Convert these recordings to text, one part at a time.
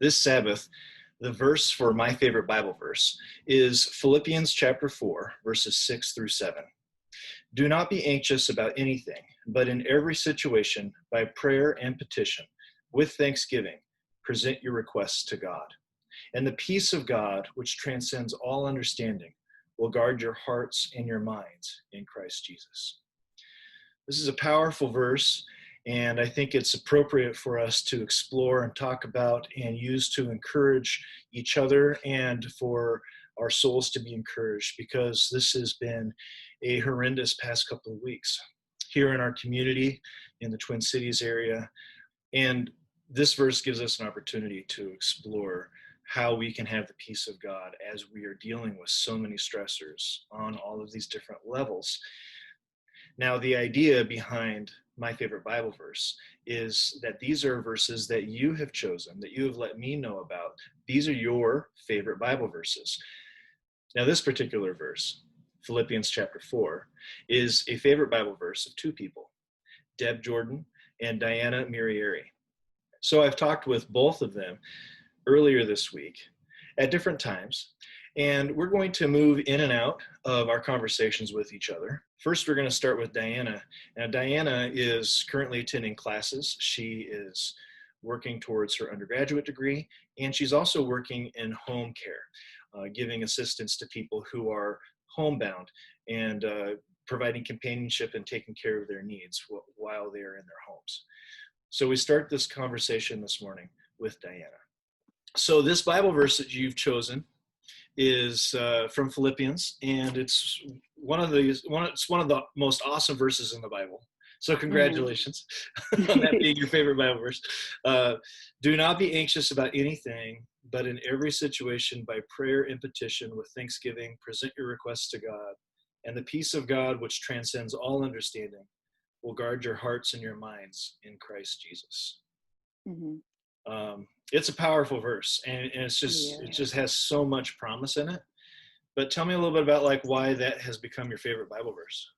This Sabbath, the verse for my favorite Bible verse is Philippians chapter 4, verses 6 through 7. Do not be anxious about anything, but in every situation, by prayer and petition, with thanksgiving, present your requests to God. And the peace of God, which transcends all understanding, will guard your hearts and your minds in Christ Jesus. This is a powerful verse, and I think it's appropriate for us to explore and talk about and use to encourage each other and for our souls to be encouraged, because this has been a horrendous past couple of weeks here in our community in the Twin Cities area. And this verse gives us an opportunity to explore how we can have the peace of God as we are dealing with so many stressors on all of these different levels. Now, the idea behind my favorite Bible verse is that these are verses that you have chosen, that you have let me know about. These are your favorite Bible verses. Now, this particular verse, Philippians chapter 4, is a favorite Bible verse of two people, Deb Jordan and Diana Mirieri. So I've talked with both of them earlier this week at different times, and we're going to move in and out of our conversations with each other. First, we're going to start with Diana. Now, Diana is currently attending classes. She is working towards her undergraduate degree, and she's also working in home care, giving assistance to people who are homebound and providing companionship and taking care of their needs while they are in their homes. So we start this conversation this morning with Diana. So this Bible verse that you've chosen is from Philippians, and it's one of the most awesome verses in the Bible. So congratulations on that being your favorite Bible verse. Do not be anxious about anything, but in every situation, by prayer and petition, with thanksgiving, present your requests to God, and the peace of God, which transcends all understanding, will guard your hearts and your minds in Christ Jesus. It's a powerful verse, and it just has so much promise in it. But tell me a little bit about like why that has become your favorite Bible verse.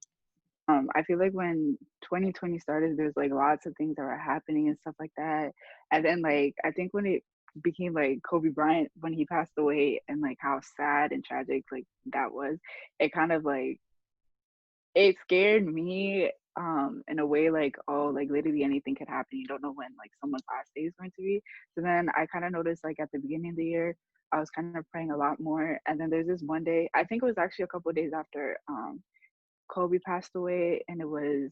I feel like when 2020 started, there's like lots of things that were happening and stuff like that. And then like I think when it became like Kobe Bryant, when he passed away, and like how sad and tragic like that was, it kind of like it scared me in a way, like, oh, like literally anything could happen. You don't know when like someone's last day is going to be. So then I kind of noticed like at the beginning of the year, I was kind of praying a lot more. And then there's this one day, I think it was actually a couple of days after Kobe passed away, and it was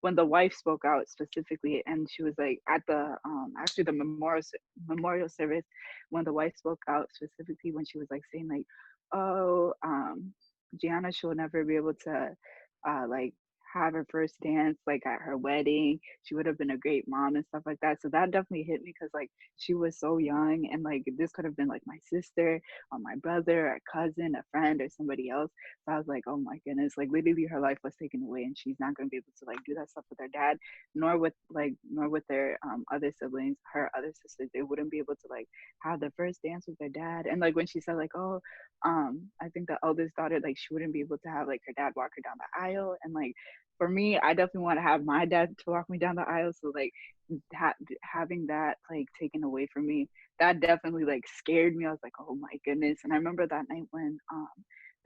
when the wife spoke out specifically, and she was like at the actually the memorial service, when the wife spoke out specifically, when she was like saying like, oh, Gianna, she'll never be able to like have her first dance like at her wedding. She would have been a great mom and stuff like that. So that definitely hit me, because like she was so young, and like this could have been like my sister or my brother, a cousin, a friend, or somebody else. So I was like, oh my goodness, like literally her life was taken away, and she's not going to be able to like do that stuff with her dad, nor with their other siblings, her other sisters. They wouldn't be able to like have the first dance with their dad. And like when she said like, oh, I think the eldest daughter, like she wouldn't be able to have like her dad walk her down the aisle. And like for me, I definitely want to have my dad to walk me down the aisle. So like having that like taken away from me, that definitely like scared me. I was like, oh my goodness. And I remember that night when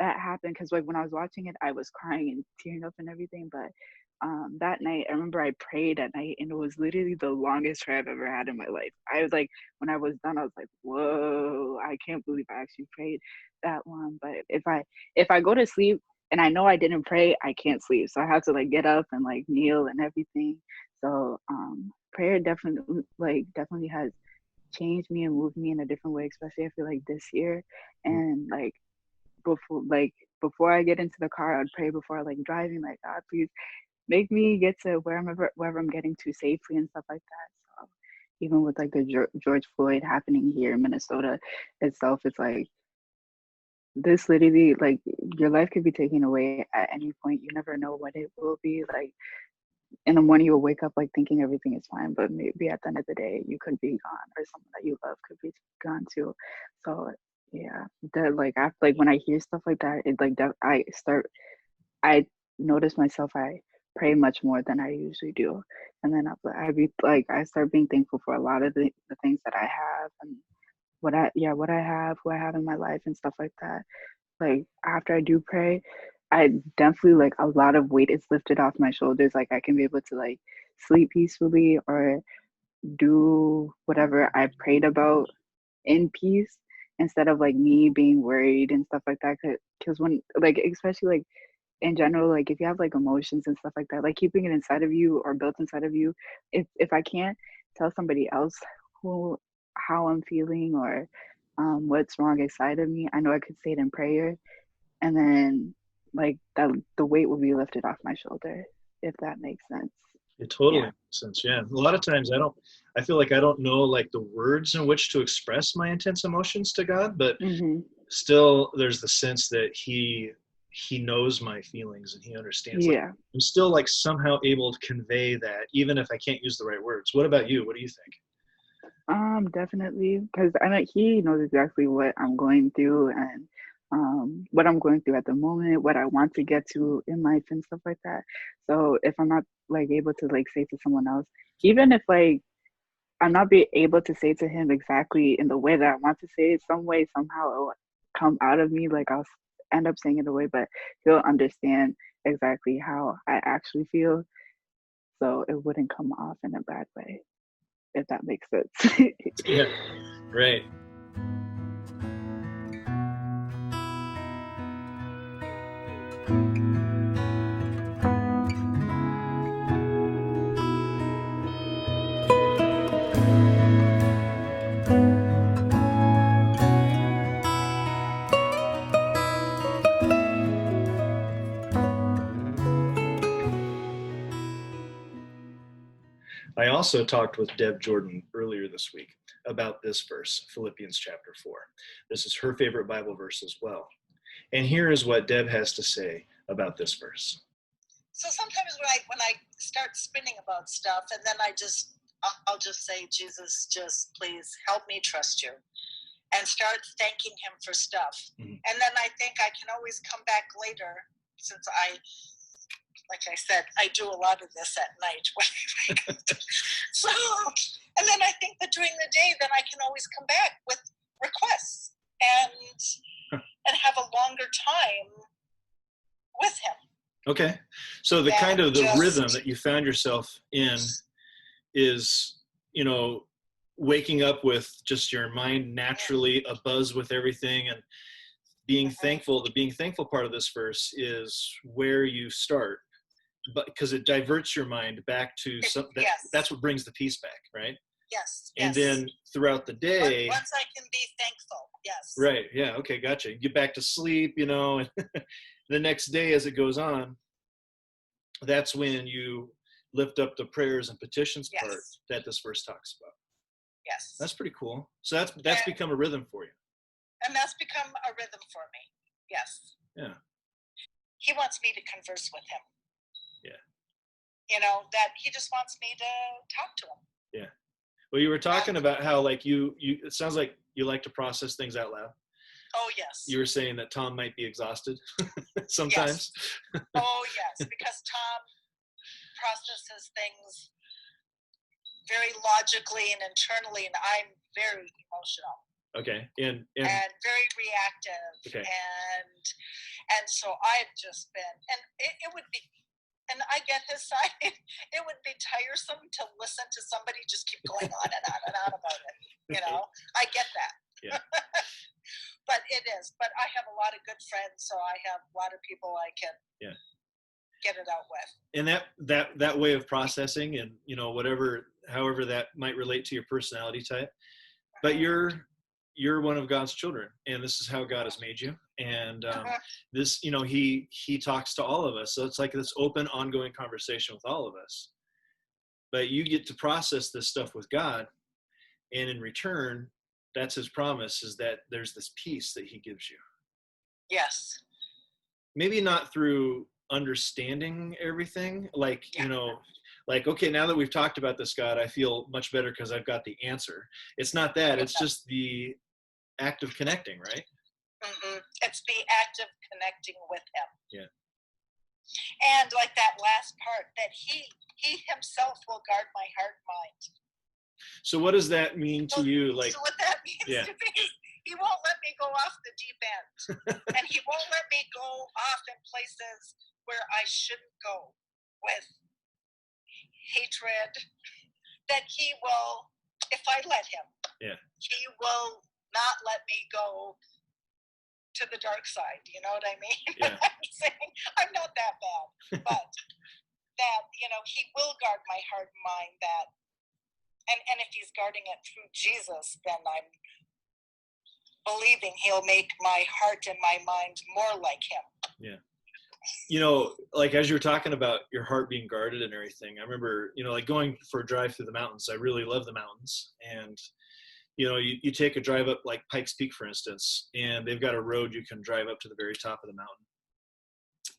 that happened, because like when I was watching it, I was crying and tearing up and everything. But that night, I remember I prayed at night, and it was literally the longest prayer I've ever had in my life. I was like, when I was done, I was like, whoa, I can't believe I actually prayed that long. But if I go to sleep and I know I didn't pray, I can't sleep. So I have to like get up and like kneel and everything. So prayer definitely has changed me and moved me in a different way, especially I feel like this year. And like before I get into the car, I'd pray before like driving, like, God, please make me get to wherever I'm getting to safely and stuff like that. So even with like the George Floyd happening here in Minnesota itself, it's like this literally, like, your life could be taken away at any point. You never know what it will be. Like in the morning you'll wake up like thinking everything is fine, but maybe at the end of the day you could be gone, or someone that you love could be gone too. So yeah, that like when I hear stuff like that, it like I notice myself, I pray much more than I usually do. And then I start being thankful for a lot of the things that I have and what I have, who I have in my life and stuff like that. Like after I do pray, I definitely like a lot of weight is lifted off my shoulders. Like I can be able to like sleep peacefully or do whatever I prayed about in peace instead of like me being worried and stuff like that. Because when like especially like in general, like if you have like emotions and stuff like that, like keeping it inside of you or built inside of you, if I can't tell somebody else who how I'm feeling or what's wrong inside of me, I know I could say it in prayer, and then like that the weight will be lifted off my shoulder, if that makes sense. It totally Yeah. makes sense. Yeah. A lot of times I feel like I don't know like the words in which to express my intense emotions to God, but Mhm. still there's the sense that he knows my feelings and he understands. Like Yeah. I'm still like somehow able to convey that even if I can't use the right words. What about you? What do you think? Definitely, because I know he knows exactly what I'm going through and what I'm going through at the moment, what I want to get to in life and stuff like that. So if I'm not like able to like say to someone else, even if like I'm not be able to say to him exactly in the way that I want to say it, some way somehow it will come out of me. Like end up saying it the way, but he'll understand exactly how I actually feel, so it wouldn't come off in a bad way, if that makes sense. Yeah. Right. I also talked with Deb Jordan earlier this week about this verse, Philippians chapter 4. This is her favorite Bible verse as well. And here is what Deb has to say about this verse. So sometimes when I start spinning about stuff, and then I'll just say, Jesus, just please help me trust you, and start thanking him for stuff. Mm-hmm. And then I think I can always come back later, since like I said, I do a lot of this at night. So, and then I think that during the day, then I can always come back with requests and have a longer time with him. Okay. So the kind of the rhythm that you found yourself in is, waking up with just your mind naturally abuzz with everything and being thankful. The being thankful part of this verse is where you start, but because it diverts your mind back to something that's what brings the peace back, right? Yes. And then throughout the day, once I can be thankful, yes. Right. Yeah. Okay. Gotcha. Get back to sleep, and the next day as it goes on, that's when you lift up the prayers and petitions part that this verse talks about. Yes. That's pretty cool. So that's become a rhythm for you. And that's become a rhythm for me. Yes. Yeah. He wants me to converse with him. Yeah. That he just wants me to talk to him. Yeah. Well, you were talking about how like you it sounds like you like to process things out loud. Oh, yes. You were saying that Tom might be exhausted sometimes. Yes. Oh, yes, because Tom processes things very logically and internally, and I'm very emotional. Okay. And very reactive. Okay. And so I've just been, and it would be, and I get his side, it would be tiresome to listen to somebody just keep going on and on and on about it. I get that. Yeah. But it is. But I have a lot of good friends, so I have a lot of people I can get it out with. And that way of processing, and however that might relate to your personality type, but you're one of God's children, and this is how God has made you. And this, he talks to all of us. So it's like this open, ongoing conversation with all of us. But you get to process this stuff with God, and in return, that's his promise, is that there's this peace that he gives you. Yes. Maybe not through understanding everything, like, like, okay, now that we've talked about this, God, I feel much better because I've got the answer. It's not that. It's just the act of connecting, right? Mm-hmm. It's the act of connecting with him. Yeah. And like that last part, that he himself will guard my heart and mind. So what does that mean to you? Like, so what that means to me is he won't let me go off the deep end. And he won't let me go off in places where I shouldn't go with hatred. That he will, if I let him, he will not let me go to the dark side. You know what I mean? Yeah. I'm saying I'm not that bad, but that, you know, he will guard my heart and mind, that, and if he's guarding it through Jesus, then I'm believing he'll make my heart and my mind more like him. Yeah. You know, like as you were talking about your heart being guarded and everything, I remember, you know, like going for a drive through the mountains. I really love the mountains. And, you know, you take a drive up like Pikes Peak, for instance, and they've got a road you can drive up to the very top of the mountain.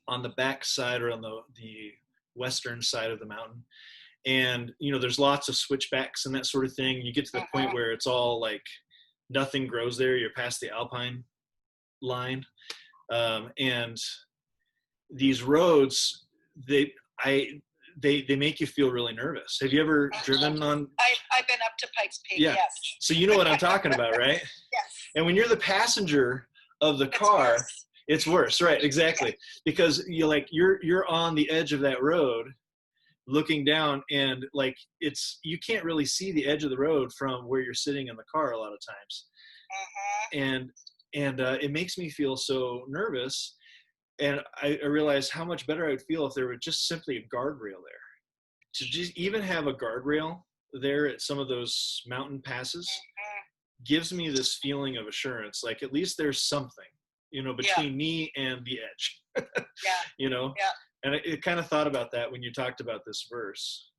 On the back side, or on the western side of the mountain, and, you know, there's lots of switchbacks and that sort of thing. You get to the point where it's all like nothing grows there. You're past the alpine line. And these roads, they make you feel really nervous. Have you ever driven on? I've been up to Pikes Peak. Yeah. Yes. So you know what I'm talking about, right? Yes. And when you're the passenger of the car, it's worse, right? Exactly. Yeah. Because you're on the edge of that road, looking down, and like you can't really see the edge of the road from where you're sitting in the car a lot of times. And it makes me feel so nervous. And I realized how much better I would feel if there were just simply a guardrail there. To just even have a guardrail there at some of those mountain passes gives me this feeling of assurance, like at least there's something, you know, between me and the edge. You know? Yeah. And I kind of thought about that when you talked about this verse.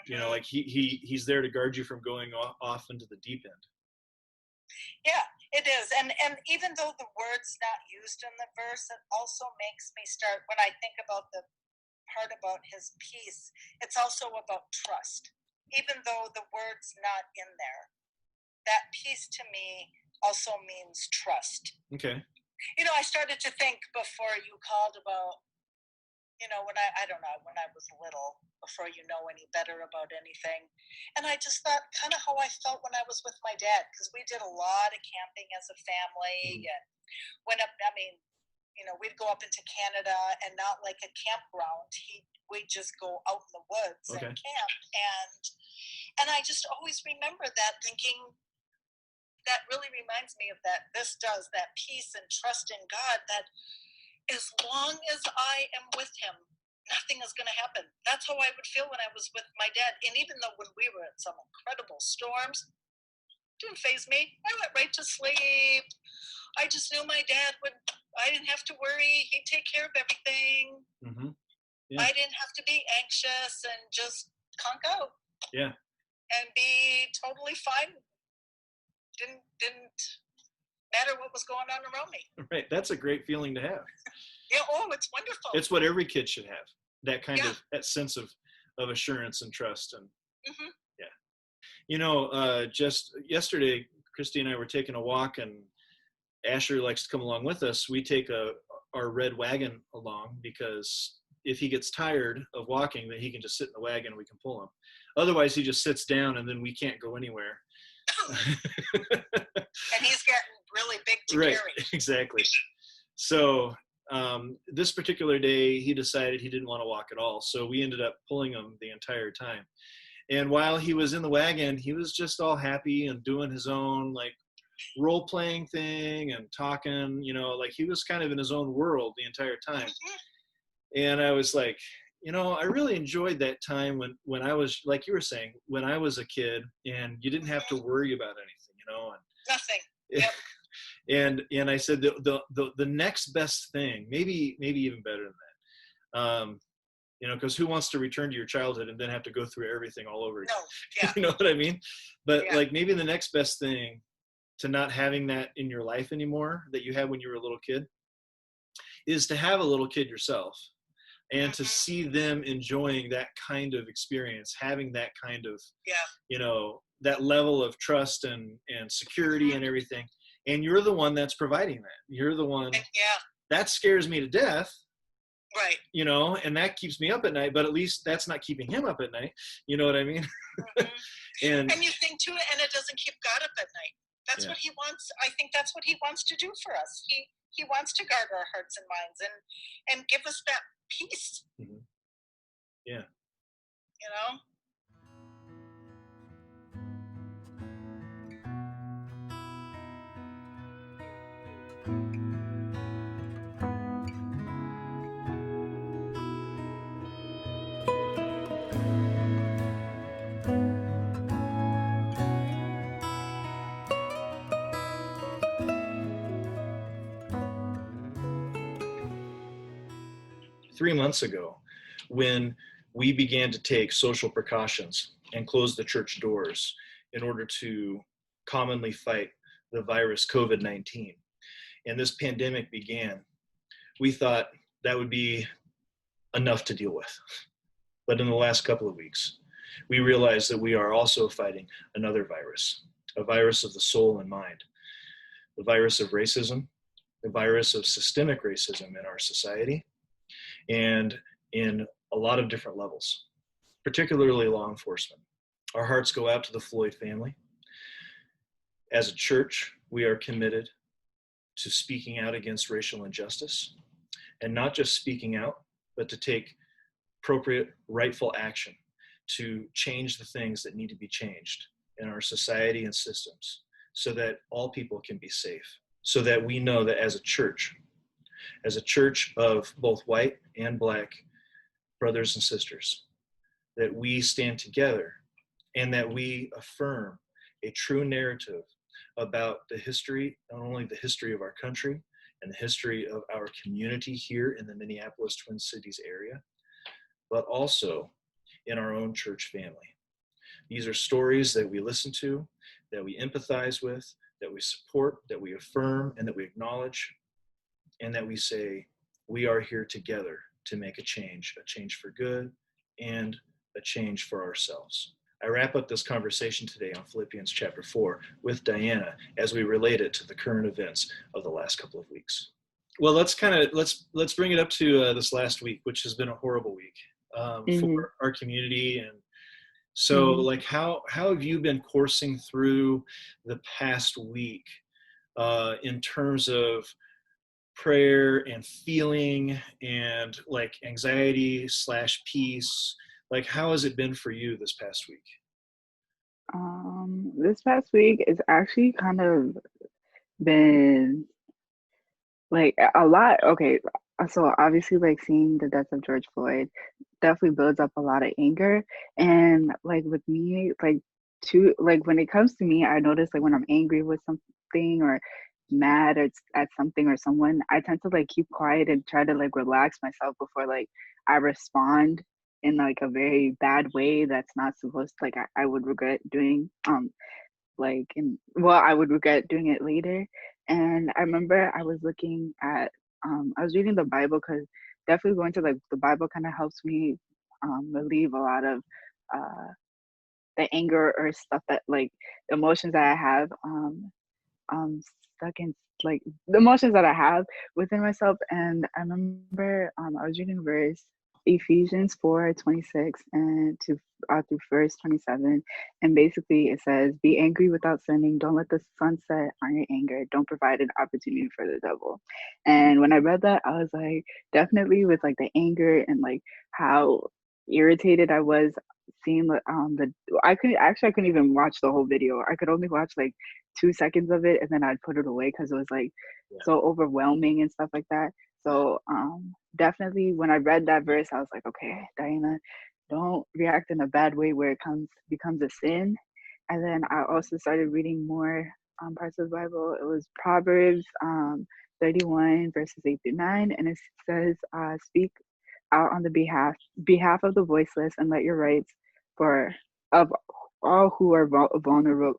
You know, like he's there to guard you from going off into the deep end. Yeah, it is. And even though the word's not used in the verse, it also makes me start, when I think about the part about his peace, it's also about trust. Even though the word's not in there, that peace to me also means trust. Okay. You know, I started to think before you called about, you know, when I was little, before you know any better about anything. And I just thought kind of how I felt when I was with my dad, because we did a lot of camping as a family and went up, I mean, you know, we'd go up into Canada, and not like a campground. We'd just go out in the woods and camp. And I just always remember that, thinking, that really reminds me of that. This does, that peace and trust in God, that as long as I am with him, nothing is going to happen. That's how I would feel when I was with my dad. And even though when we were at some incredible storms, it didn't faze me. I went right to sleep. I just knew my dad I didn't have to worry. He'd take care of everything. Yeah. I didn't have to be anxious and just conk out. Yeah. And be totally fine. Didn't matter what was going on around me. Right. That's a great feeling to have. Yeah. Oh, it's wonderful. It's what every kid should have. That kind of, that sense of assurance and trust. And yeah. You know, just yesterday, Christy and I were taking a walk, and Asher likes to come along with us. We take our red wagon along, because if he gets tired of walking, then he can just sit in the wagon and we can pull him. Otherwise, he just sits down, and then we can't go anywhere. And he's getting really big to carry. Exactly. So this particular day, he decided he didn't want to walk at all. So we ended up pulling him the entire time. And while he was in the wagon, he was just all happy and doing his own like role-playing thing and talking, you know, like he was kind of in his own world the entire time. And I was like, you know, I really enjoyed that time when I was, like you were saying, when I was a kid, and you didn't have to worry about anything, you know. And nothing. Yep. And I said the next best thing, maybe even better than that, you know, because who wants to return to your childhood and then have to go through everything all over again? No. Yeah. You know what I mean? But like maybe the next best thing to not having that in your life anymore that you had when you were a little kid is to have a little kid yourself. And to see them enjoying that kind of experience, having that kind of, you know, that level of trust and security and everything. And you're the one that's providing that. You're the one. Yeah. That scares me to death, Right. you know, and that keeps me up at night, but at least that's not keeping him up at night. You know what I mean? And you think too, and it doesn't keep God up at night. That's Yeah. what he wants. I think that's what he wants to do for us. He wants to guard our hearts and minds and give us that peace. Yeah. You know? 3 months ago, when we began to take social precautions and close the church doors in order to commonly fight the virus COVID-19, and this pandemic began, we thought that would be enough to deal with. But in the last couple of weeks, we realized that we are also fighting another virus, a virus of the soul and mind, the virus of racism, the virus of systemic racism in our society, and in a lot of different levels, particularly law enforcement. Our hearts go out to the Floyd family. As a church, we are committed to speaking out against racial injustice, and not just speaking out, but to take appropriate, rightful action to change the things that need to be changed in our society and systems so that all people can be safe, so that we know that as a church of both white and black brothers and sisters, that we stand together and that we affirm a true narrative about the history, not only the history of our country and the history of our community here in the Minneapolis Twin Cities area, but also in our own church family. These are stories that we listen to, that we empathize with, that we support, that we affirm, and that we acknowledge, and that we say, we are here together to make a change for good, and a change for ourselves. I wrap up this conversation today on Philippians chapter 4 with Diana as we relate it to the current events of the last couple of weeks. Well, let's bring it up to this last week, which has been a horrible week for our community. And so like how have you been coursing through the past week in terms of prayer and feeling and like anxiety / peace? Like, how has it been for you this past week? This past week it's actually kind of been like a lot. Okay, so obviously like seeing the death of George Floyd definitely builds up a lot of anger. And like with me, like when it comes to me, I notice like when I'm angry with something or mad at something or someone, I tend to like keep quiet and try to like relax myself before like I respond in like a very bad way that's not supposed to, like I would regret doing I would regret doing it later. And I remember I was looking at I was reading the Bible, because definitely going to like the Bible kind of helps me relieve a lot of the anger or stuff that like emotions that I have stuck in, like the emotions that I have within myself. And I remember I was reading verse Ephesians 4:26 and through verse 27, and basically it says, "Be angry without sinning. Don't let the sun set on your anger. Don't provide an opportunity for the devil." And when I read that, I was like, definitely with like the anger and like how irritated I was seeing I couldn't even watch the whole video. I could only watch like 2 seconds of it, and then I'd put it away because it was like so overwhelming and stuff like that. So definitely when I read that verse, I was like, okay, Diana, don't react in a bad way where it becomes a sin. And then I also started reading more parts of the Bible. It was Proverbs 31 verses 8-9, and it says, "Speak out on the behalf of the voiceless, and let your rights for of all who are vulnerable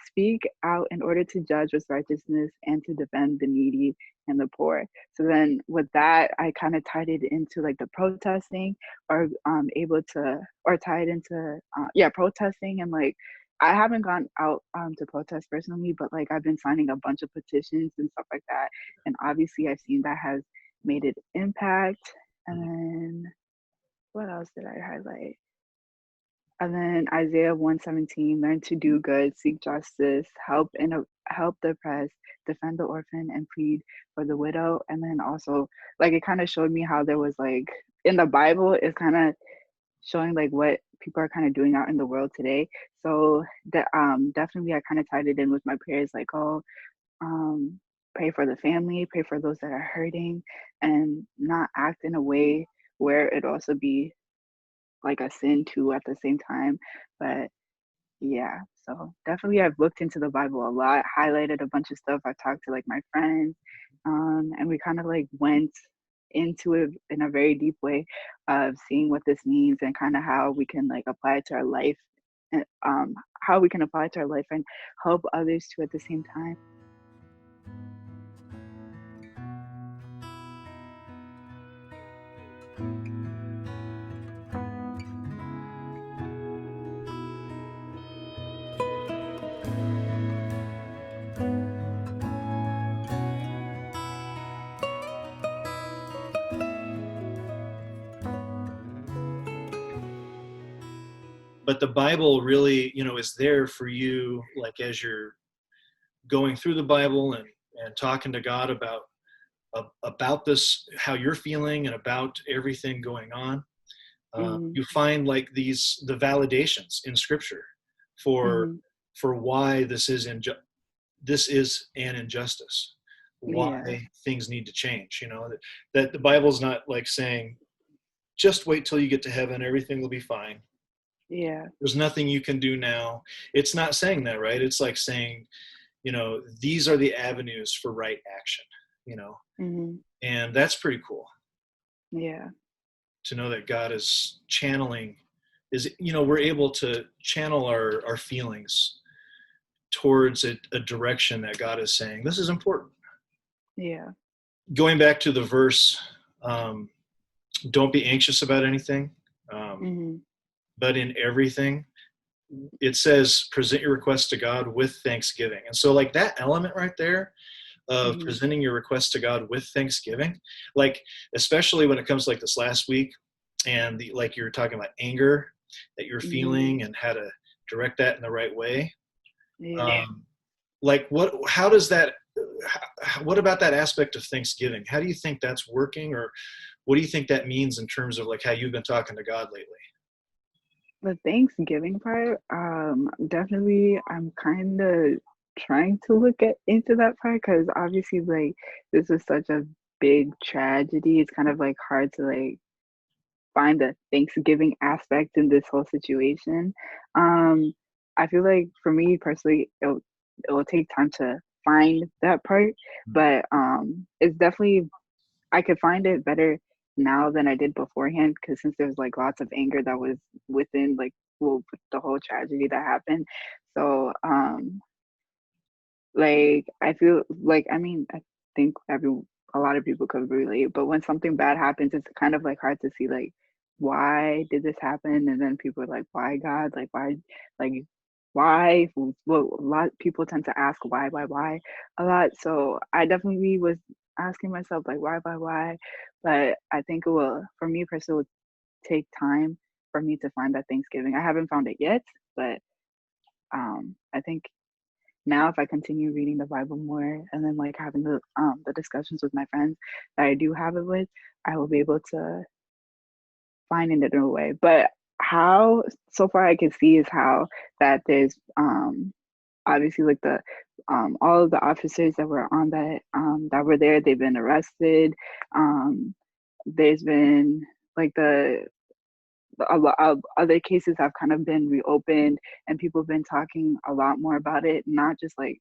speak out in order to judge with righteousness and to defend the needy and the poor." So then with that, I kind of tied it into like the protesting, or tie it into protesting. And like I haven't gone out to protest personally, but like I've been signing a bunch of petitions and stuff like that. And obviously I've seen that has made an impact. And then what else did I highlight? And then Isaiah 117, learn to do good, seek justice, help the oppressed, defend the orphan, and plead for the widow. And then also, like, it kind of showed me how there was, like, in the Bible, it's kind of showing like what people are kind of doing out in the world today. So that definitely I kind of tied it in with my prayers, like, oh, pray for the family, pray for those that are hurting, and not act in a way where it also be like a sin too at the same time. But yeah, so definitely I've looked into the Bible a lot, highlighted a bunch of stuff. I talked to like my friends, and we kind of like went into it in a very deep way of seeing what this means and kind of how we can like apply it to our life, and how we can apply it to our life and help others too at the same time. But the Bible really, is there for you, like as you're going through the Bible and talking to God about this, how you're feeling and about everything going on. You find like the validations in Scripture for why this is an injustice, why things need to change. That the Bible's not like saying, just wait till you get to heaven, everything will be fine. Yeah. There's nothing you can do now. It's not saying that, right? It's like saying, these are the avenues for right action, and that's pretty cool. Yeah. To know that God is channeling, we're able to channel our feelings towards a direction that God is saying, this is important. Yeah. Going back to the verse, don't be anxious about anything, but in everything, it says, present your requests to God with thanksgiving. And so like that element right there of presenting your requests to God with thanksgiving, like, especially when it comes like this last week and like you're talking about anger that you're feeling and how to direct that in the right way. Yeah. Like how does that, what about that aspect of Thanksgiving? How do you think that's working, or what do you think that means in terms of like how you've been talking to God lately? The Thanksgiving part, definitely I'm kind of trying to look into that part, because obviously like this is such a big tragedy. It's kind of like hard to like find the Thanksgiving aspect in this whole situation. I feel like for me personally, it will take time to find that part, but it's definitely, I could find it better now than I did beforehand, because since there's like lots of anger that was within like, well, with the whole tragedy that happened. So like I feel like, I mean, I think a lot of people could relate, but when something bad happens, it's kind of like hard to see like, why did this happen? And then people are like, why God? Like like why? Well, a lot of people tend to ask why a lot. So I definitely was asking myself like, why? But I think it will, for me personally, it will take time for me to find that Thanksgiving. I haven't found it yet, but I think now if I continue reading the Bible more and then like having the discussions with my friends that I do have it with, I will be able to find it in a way. But how so far I can see is how that there's obviously like the all of the officers that were on that were there, they've been arrested. There's been like a lot of other cases have kind of been reopened, and people have been talking a lot more about it, not just like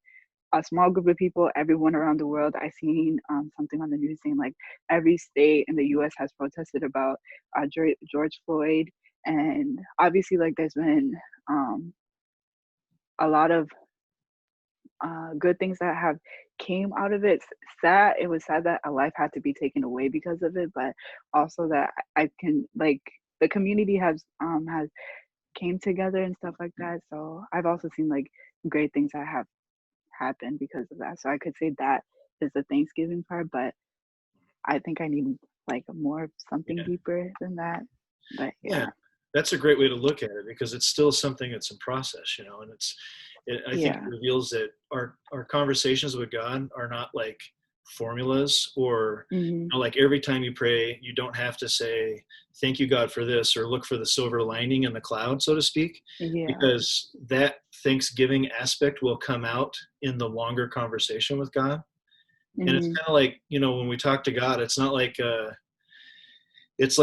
a small group of people, everyone around the world. I seen something on the news saying like every state in the US has protested about George Floyd. And obviously like there's been a lot of good things that have came out of it. It was sad that a life had to be taken away because of it, but also that I can like the community has came together and stuff like that. So I've also seen like great things that have happened because of that. So I could say that is the Thanksgiving part, but I think I need like more of something Yeah. deeper than that. But Yeah, that's a great way to look at it, because it's still something that's in process, and I think it yeah, reveals that our conversations with God are not like formulas, or hmm, like every time you pray, you don't have to say, thank you, God, for this, or look for the silver lining in the cloud, so to speak, yeah, because that Thanksgiving aspect will come out in the longer conversation with God. And it's hmm, kind of like, when we talk to God, it's not like, it's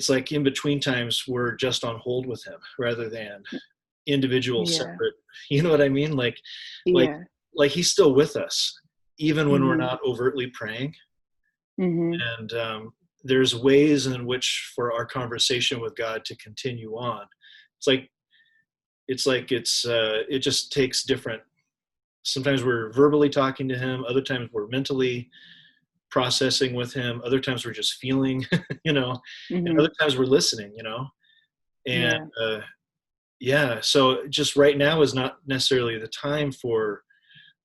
like in between times we're just on hold with him rather than individual yeah, separate, you know what I mean? Like yeah, like he's still with us even when we're hmm, not overtly praying. hmm, And there's ways in which for our conversation with God to continue on. It's like it just takes different. Sometimes we're verbally talking to him, other times we're mentally processing with him, other times we're just feeling, and hmm, other times we're listening, and yeah, yeah, so just right now is not necessarily the time for,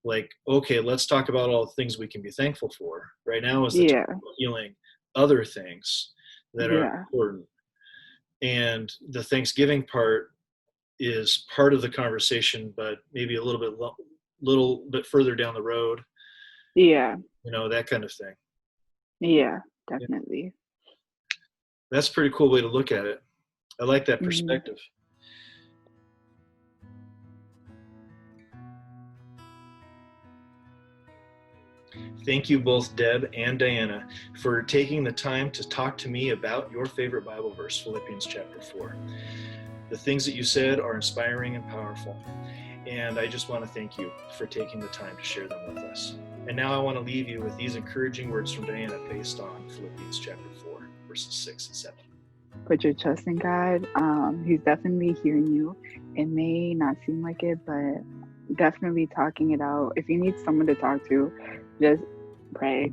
like, okay, let's talk about all the things we can be thankful for. Right now is the time yeah, for healing other things that are yeah, important. And the Thanksgiving part is part of the conversation, but maybe a little bit further down the road, yeah, that kind of thing. yeah, Yeah. definitely. That's a pretty cool way to look at it. I like that Hmm. perspective. Thank you both, Deb and Diana, for taking the time to talk to me about your favorite Bible verse, Philippians chapter 4. The things that you said are inspiring and powerful, and I just want to thank you for taking the time to share them with us. And now I want to leave you with these encouraging words from Diana based on Philippians chapter 4, verses 6 and 7. Put your trust in God. He's definitely hearing you. It may not seem like it, but definitely talking it out. If you need someone to talk to, just pray.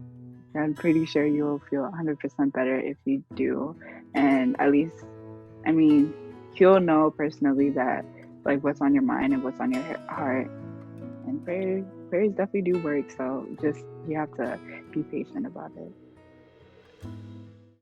I'm pretty sure you'll feel 100% better if you do. And at least, I mean, he'll know personally that like what's on your mind and what's on your heart. And prayers definitely do work. So just you have to be patient about it.